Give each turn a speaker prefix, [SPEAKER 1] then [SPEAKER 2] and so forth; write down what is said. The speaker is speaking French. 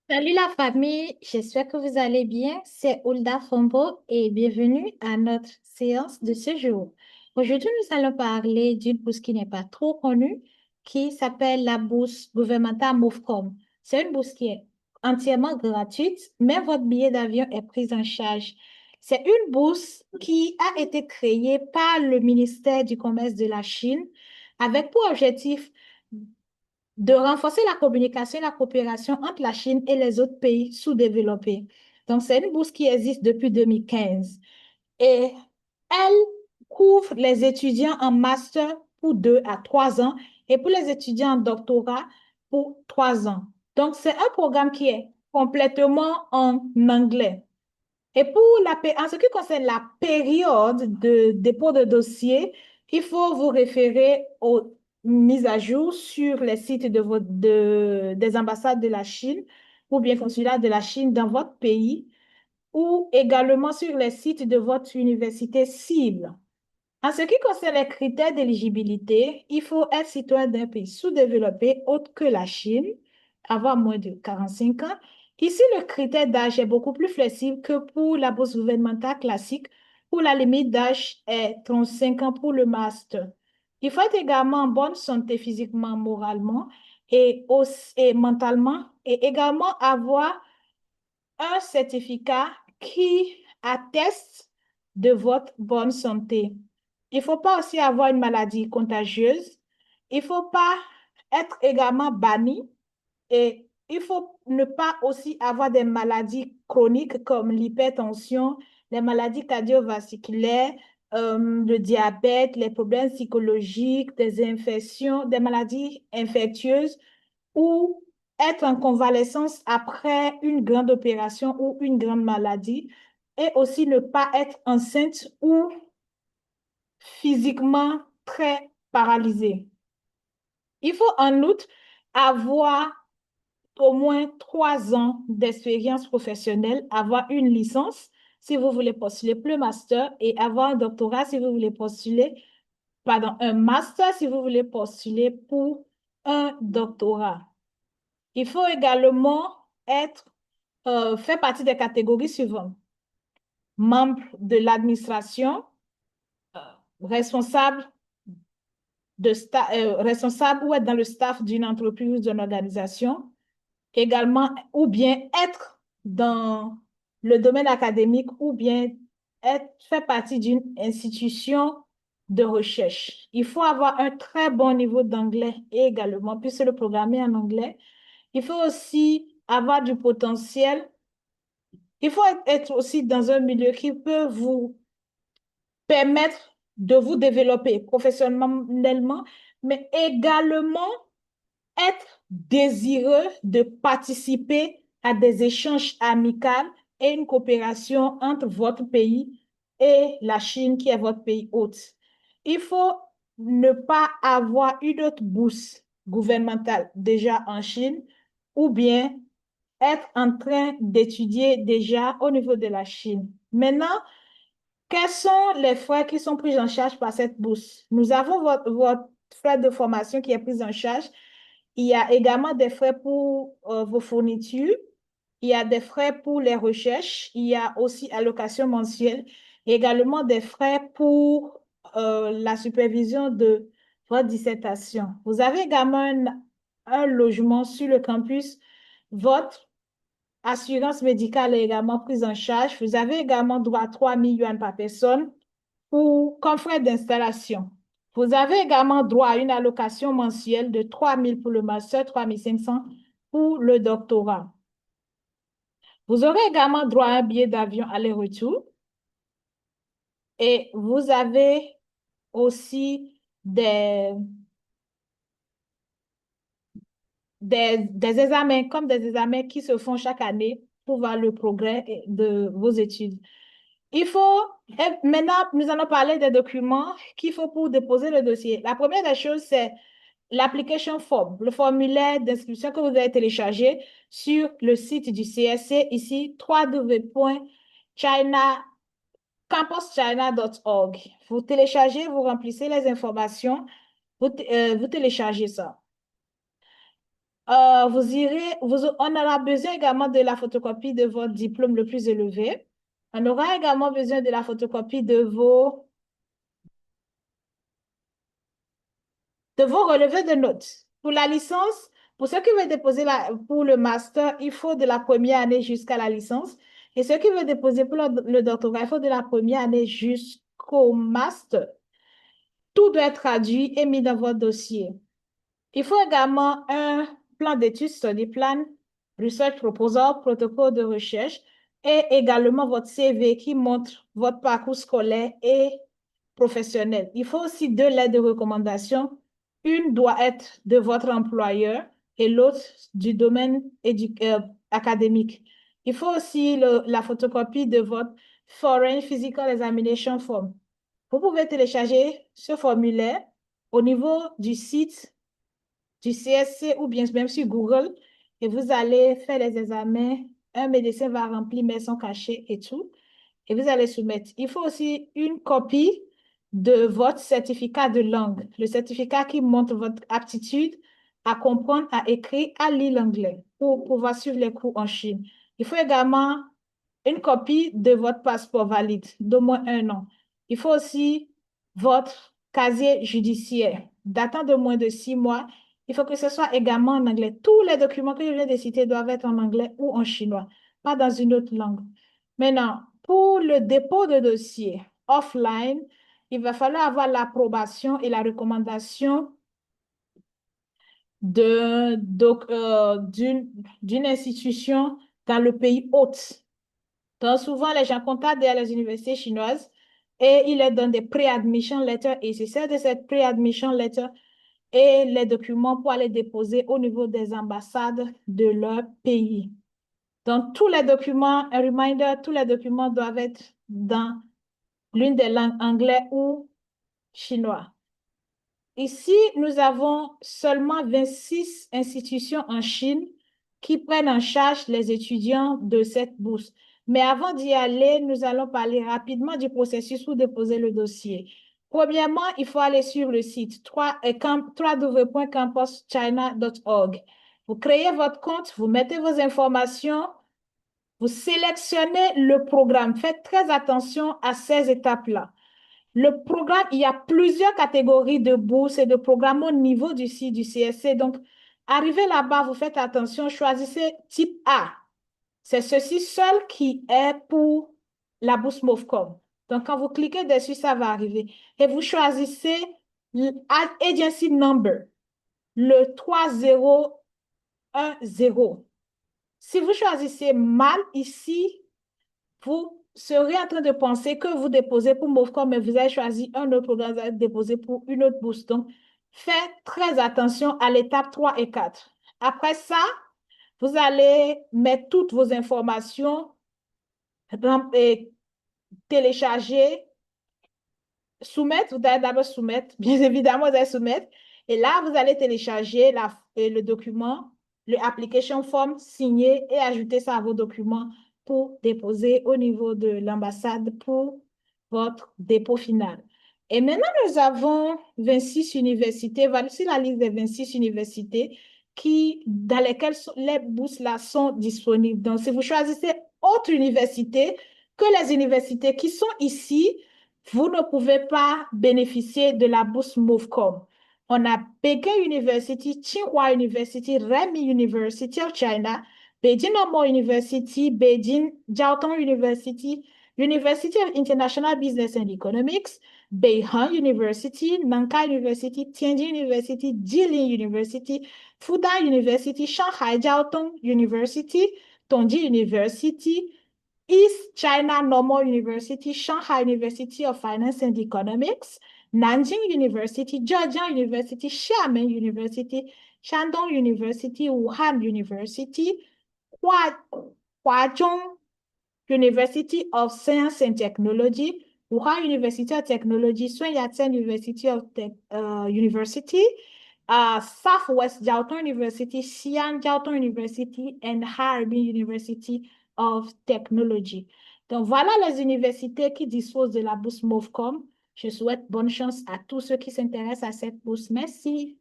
[SPEAKER 1] Salut la famille, j'espère que vous allez bien. C'est Hulda Fombo et bienvenue à notre séance de ce jour. Aujourd'hui, nous allons parler d'une bourse qui n'est pas trop connue, qui s'appelle la bourse gouvernementale MOFCOM. C'est une bourse qui est entièrement gratuite, mais votre billet d'avion est pris en charge. C'est une bourse qui a été créée par le ministère du Commerce de la Chine avec pour objectif de renforcer la communication et la coopération entre la Chine et les autres pays sous-développés. Donc, c'est une bourse qui existe depuis 2015 et elle couvre les étudiants en master pour 2 à 3 ans et pour les étudiants en doctorat pour 3 ans. Donc, c'est un programme qui est complètement en anglais. Et en ce qui concerne la période de dépôt de dossier, il faut vous référer aux mises à jour sur les sites des ambassades de la Chine ou bien consulat de la Chine dans votre pays ou également sur les sites de votre université cible. En ce qui concerne les critères d'éligibilité, il faut être citoyen d'un pays sous-développé autre que la Chine, avoir moins de 45 ans. Ici, le critère d'âge est beaucoup plus flexible que pour la bourse gouvernementale classique, où la limite d'âge est 35 ans pour le master. Il faut être également en bonne santé physiquement, moralement et mentalement, et également avoir un certificat qui atteste de votre bonne santé. Il ne faut pas aussi avoir une maladie contagieuse. Il ne faut pas être également banni et il faut ne pas aussi avoir des maladies chroniques comme l'hypertension, les maladies cardiovasculaires, le diabète, les problèmes psychologiques, des infections, des maladies infectieuses ou être en convalescence après une grande opération ou une grande maladie et aussi ne pas être enceinte ou physiquement très paralysée. Il faut en outre avoir au moins 3 ans d'expérience professionnelle, avoir une licence si vous voulez postuler pour le master et avoir un doctorat si vous voulez postuler, pardon, un master si vous voulez postuler pour un doctorat. Il faut également faire partie des catégories suivantes. Membre de l'administration, euh, responsable responsable ou être dans le staff d'une entreprise ou d'une organisation, également, ou bien être dans le domaine académique, ou bien faire partie d'une institution de recherche. Il faut avoir un très bon niveau d'anglais également, puisque le programme est en anglais. Il faut aussi avoir du potentiel. Il faut être aussi dans un milieu qui peut vous permettre de vous développer professionnellement, mais également être désireux de participer à des échanges amicaux et une coopération entre votre pays et la Chine, qui est votre pays hôte. Il faut ne pas avoir une autre bourse gouvernementale déjà en Chine ou bien être en train d'étudier déjà au niveau de la Chine. Maintenant, quels sont les frais qui sont pris en charge par cette bourse? Nous avons votre frais de formation qui est pris en charge. Il y a également des frais pour vos fournitures. Il y a des frais pour les recherches. Il y a aussi allocation mensuelle. Et également des frais pour la supervision de votre dissertation. Vous avez également un logement sur le campus. Votre assurance médicale est également prise en charge. Vous avez également droit à 3 000 yuan par personne comme frais d'installation. Vous avez également droit à une allocation mensuelle de 3 000 pour le master, 3 500 pour le doctorat. Vous aurez également droit à un billet d'avion aller-retour et vous avez aussi des examens, comme des examens qui se font chaque année pour voir le progrès de vos études. Maintenant, nous allons parler des documents qu'il faut pour déposer le dossier. La première des choses, c'est l'application form, le formulaire d'inscription que vous allez télécharger sur le site du CSC, ici, www.campuschina.org. Vous téléchargez, vous remplissez les informations, vous téléchargez ça. On aura besoin également de la photocopie de votre diplôme le plus élevé. On aura également besoin de la photocopie de vos relevés de notes. Pour la licence, pour ceux qui veulent déposer pour le master, il faut de la première année jusqu'à la licence. Et ceux qui veulent déposer pour le doctorat, il faut de la première année jusqu'au master. Tout doit être traduit et mis dans votre dossier. Il faut également un plan d'études, study plan, research proposal, protocole de recherche et également votre CV qui montre votre parcours scolaire et professionnel. Il faut aussi deux lettres de recommandation. Une doit être de votre employeur et l'autre du domaine académique. Il faut aussi la photocopie de votre Foreign Physical Examination Form. Vous pouvez télécharger ce formulaire au niveau du site du CSC ou bien même sur Google et vous allez faire les examens. Un médecin va remplir, mettre son cachet et tout et vous allez soumettre. Il faut aussi une copie de votre certificat de langue, le certificat qui montre votre aptitude à comprendre, à écrire, à lire l'anglais pour pouvoir suivre les cours en Chine. Il faut également une copie de votre passeport valide d'au moins 1 an. Il faut aussi votre casier judiciaire datant de moins de 6 mois. Il faut que ce soit également en anglais. Tous les documents que je viens de citer doivent être en anglais ou en chinois, pas dans une autre langue. Maintenant, pour le dépôt de dossier offline, il va falloir avoir l'approbation et la recommandation d'une institution dans le pays hôte. Donc, souvent, les gens contactent les universités chinoises et ils leur donnent des pre-admission letters et c'est celle de cette pre-admission letter et les documents pour aller déposer au niveau des ambassades de leur pays. Donc, tous les documents, un reminder, tous les documents doivent être dans l'une des langues anglais ou chinois. Ici, nous avons seulement 26 institutions en Chine qui prennent en charge les étudiants de cette bourse. Mais avant d'y aller, nous allons parler rapidement du processus pour déposer le dossier. Premièrement, il faut aller sur le site www.campuschina.org. Vous créez votre compte, vous mettez vos informations, vous sélectionnez le programme. Faites très attention à ces étapes-là. Le programme, il y a plusieurs catégories de bourses et de programmes au niveau du site du CSC. Donc, arrivez là-bas, vous faites attention, choisissez type A. C'est ceci seul qui est pour la bourse MOVCOM. Donc, quand vous cliquez dessus, ça va arriver. Et vous choisissez Agency Number, le 3010. Si vous choisissez mal ici, vous serez en train de penser que vous déposez pour MOVCOM, mais vous avez choisi un autre programme, vous avez déposé pour une autre bourse. Donc, faites très attention à l'étape 3 et 4. Après ça, vous allez mettre toutes vos informations et télécharger, soumettre. Vous allez d'abord soumettre, bien évidemment, vous allez soumettre. Et là, vous allez télécharger le document, le application form, signer et ajouter ça à vos documents pour déposer au niveau de l'ambassade pour votre dépôt final. Et maintenant, nous avons 26 universités. Voici la liste des 26 universités dans lesquelles les bourses-là sont disponibles. Donc, si vous choisissez autre université que les universités qui sont ici, vous ne pouvez pas bénéficier de la bourse MOVCOM. On a Peking University, Tsinghua University, Renmin University of China, Beijing Normal University, Beijing Jiaotong University, University of International Business and Economics, Beihang University, Nankai University, Tianjin University, Jilin University, Fudan University, Shanghai Jiaotong University, Tongji University, East China Normal University, Shanghai University of Finance and Economics, Nanjing University, Zhejiang University, Xiamen University, Shandong University, Wuhan University, Huazhong University of Science and Technology, Wuhan University of Technology, Sun Yat-sen University of University, Southwest Jiaotong University, Xi'an Jiaotong University, and Harbin University of Technology. Donc, voilà les universités qui disposent de la bourse MOVCOM. Je souhaite bonne chance à tous ceux qui s'intéressent à cette bourse. Merci.